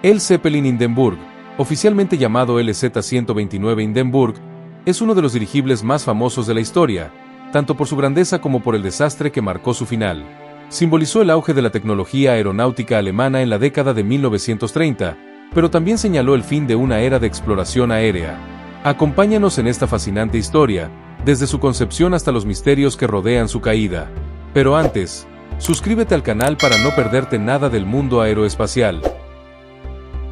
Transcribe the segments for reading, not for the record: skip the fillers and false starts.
El Zeppelin Hindenburg, oficialmente llamado LZ-129 Hindenburg, es uno de los dirigibles más famosos de la historia, tanto por su grandeza como por el desastre que marcó su final. Simbolizó el auge de la tecnología aeronáutica alemana en la década de 1930, pero también señaló el fin de una era de exploración aérea. Acompáñanos en esta fascinante historia, desde su concepción hasta los misterios que rodean su caída. Pero antes, suscríbete al canal para no perderte nada del mundo aeroespacial.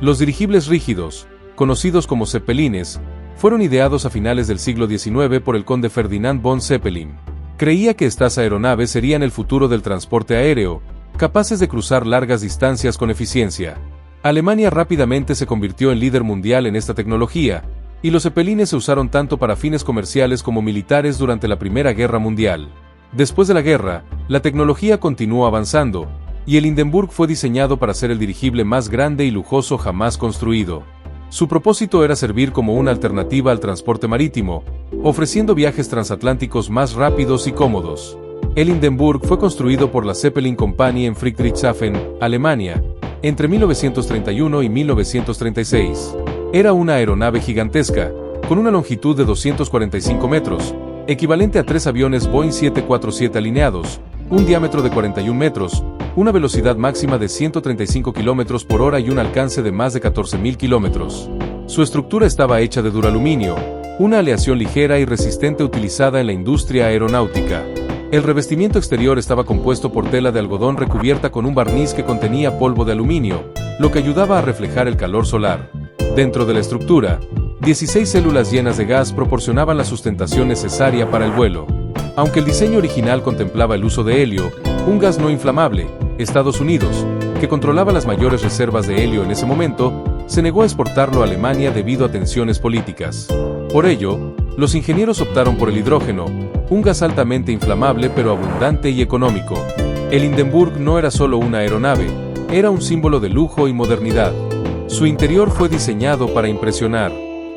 Los dirigibles rígidos, conocidos como zeppelines, fueron ideados a finales del siglo XIX por el conde Ferdinand von Zeppelin. Creía que estas aeronaves serían el futuro del transporte aéreo, capaces de cruzar largas distancias con eficiencia. Alemania rápidamente se convirtió en líder mundial en esta tecnología, y los zeppelines se usaron tanto para fines comerciales como militares durante la Primera Guerra Mundial. Después de la guerra, la tecnología continuó avanzando, y el Hindenburg fue diseñado para ser el dirigible más grande y lujoso jamás construido. Su propósito era servir como una alternativa al transporte marítimo, ofreciendo viajes transatlánticos más rápidos y cómodos. El Hindenburg fue construido por la Zeppelin Company en Friedrichshafen, Alemania, entre 1931 y 1936. Era una aeronave gigantesca, con una longitud de 245 metros, equivalente a 3 aviones Boeing 747 alineados, un diámetro de 41 metros, una velocidad máxima de 135 km por hora y un alcance de más de 14.000 kilómetros. Su estructura estaba hecha de duraluminio, una aleación ligera y resistente utilizada en la industria aeronáutica. El revestimiento exterior estaba compuesto por tela de algodón recubierta con un barniz que contenía polvo de aluminio, lo que ayudaba a reflejar el calor solar. Dentro de la estructura, 16 células llenas de gas proporcionaban la sustentación necesaria para el vuelo. Aunque el diseño original contemplaba el uso de helio, un gas no inflamable, Estados Unidos, que controlaba las mayores reservas de helio en ese momento, se negó a exportarlo a Alemania debido a tensiones políticas. Por ello, los ingenieros optaron por el hidrógeno, un gas altamente inflamable pero abundante y económico. El Hindenburg no era solo una aeronave, era un símbolo de lujo y modernidad. Su interior fue diseñado para impresionar.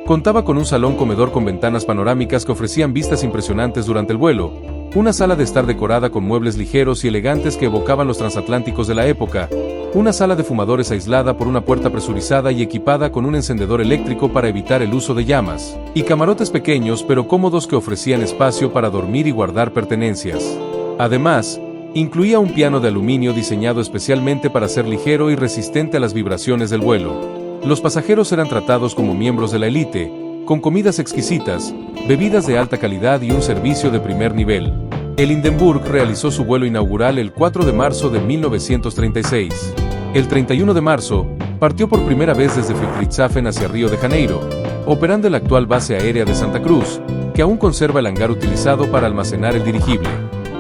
Contaba con un salón comedor con ventanas panorámicas que ofrecían vistas impresionantes durante el vuelo, una sala de estar decorada con muebles ligeros y elegantes que evocaban los transatlánticos de la época, una sala de fumadores aislada por una puerta presurizada y equipada con un encendedor eléctrico para evitar el uso de llamas, y camarotes pequeños pero cómodos que ofrecían espacio para dormir y guardar pertenencias. Además, incluía un piano de aluminio diseñado especialmente para ser ligero y resistente a las vibraciones del vuelo. Los pasajeros eran tratados como miembros de la élite, con comidas exquisitas, bebidas de alta calidad y un servicio de primer nivel. El Hindenburg realizó su vuelo inaugural el 4 de marzo de 1936. El 31 de marzo, partió por primera vez desde Friedrichshafen hacia Río de Janeiro, operando en la actual base aérea de Santa Cruz, que aún conserva el hangar utilizado para almacenar el dirigible.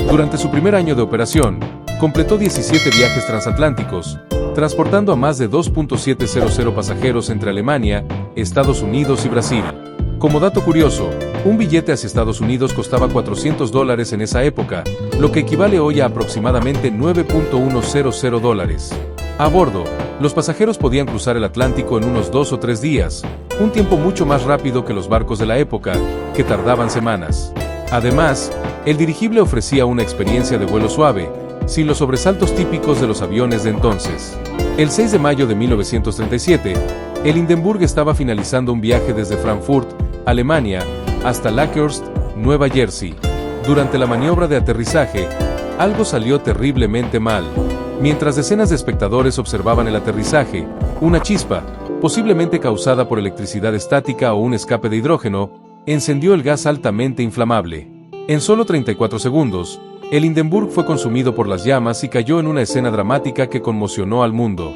Durante su primer año de operación, completó 17 viajes transatlánticos, transportando a más de 2.700 pasajeros entre Alemania, Estados Unidos y Brasil. Como dato curioso, un billete hacia Estados Unidos costaba $400 en esa época, lo que equivale hoy a aproximadamente $9.100. A bordo, los pasajeros podían cruzar el Atlántico en unos 2 o 3 días, un tiempo mucho más rápido que los barcos de la época, que tardaban semanas. Además, el dirigible ofrecía una experiencia de vuelo suave, sin los sobresaltos típicos de los aviones de entonces. El 6 de mayo de 1937, el Hindenburg estaba finalizando un viaje desde Frankfurt, Alemania, hasta Lakehurst, Nueva Jersey. Durante la maniobra de aterrizaje, algo salió terriblemente mal. Mientras decenas de espectadores observaban el aterrizaje, una chispa, posiblemente causada por electricidad estática o un escape de hidrógeno, encendió el gas altamente inflamable. En solo 34 segundos, el Hindenburg fue consumido por las llamas y cayó en una escena dramática que conmocionó al mundo.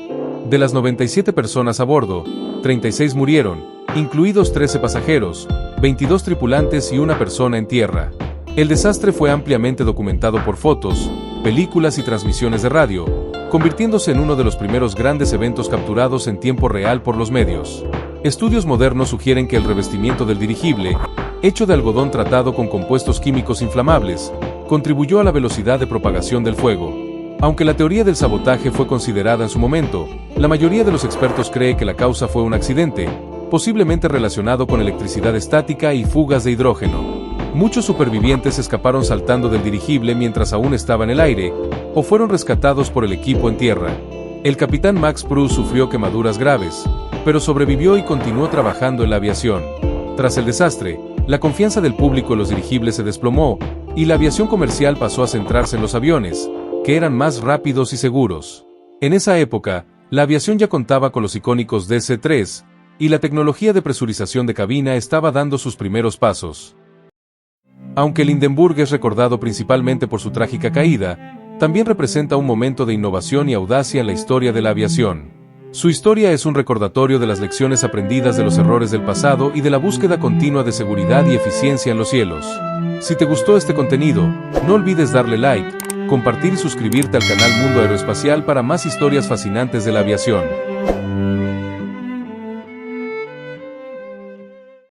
De las 97 personas a bordo, 36 murieron, incluidos 13 pasajeros, 22 tripulantes y una persona en tierra. El desastre fue ampliamente documentado por fotos, películas y transmisiones de radio, convirtiéndose en uno de los primeros grandes eventos capturados en tiempo real por los medios. Estudios modernos sugieren que el revestimiento del dirigible, hecho de algodón tratado con compuestos químicos inflamables, contribuyó a la velocidad de propagación del fuego. Aunque la teoría del sabotaje fue considerada en su momento, la mayoría de los expertos cree que la causa fue un accidente, posiblemente relacionado con electricidad estática y fugas de hidrógeno. Muchos supervivientes escaparon saltando del dirigible mientras aún estaba en el aire, o fueron rescatados por el equipo en tierra. El capitán Max Pruss sufrió quemaduras graves, pero sobrevivió y continuó trabajando en la aviación. Tras el desastre, la confianza del público en los dirigibles se desplomó, y la aviación comercial pasó a centrarse en los aviones, que eran más rápidos y seguros. En esa época, la aviación ya contaba con los icónicos DC-3, y la tecnología de presurización de cabina estaba dando sus primeros pasos. Aunque el Hindenburg es recordado principalmente por su trágica caída, también representa un momento de innovación y audacia en la historia de la aviación. Su historia es un recordatorio de las lecciones aprendidas de los errores del pasado y de la búsqueda continua de seguridad y eficiencia en los cielos. Si te gustó este contenido, no olvides darle like, compartir y suscribirte al canal Mundo Aeroespacial para más historias fascinantes de la aviación.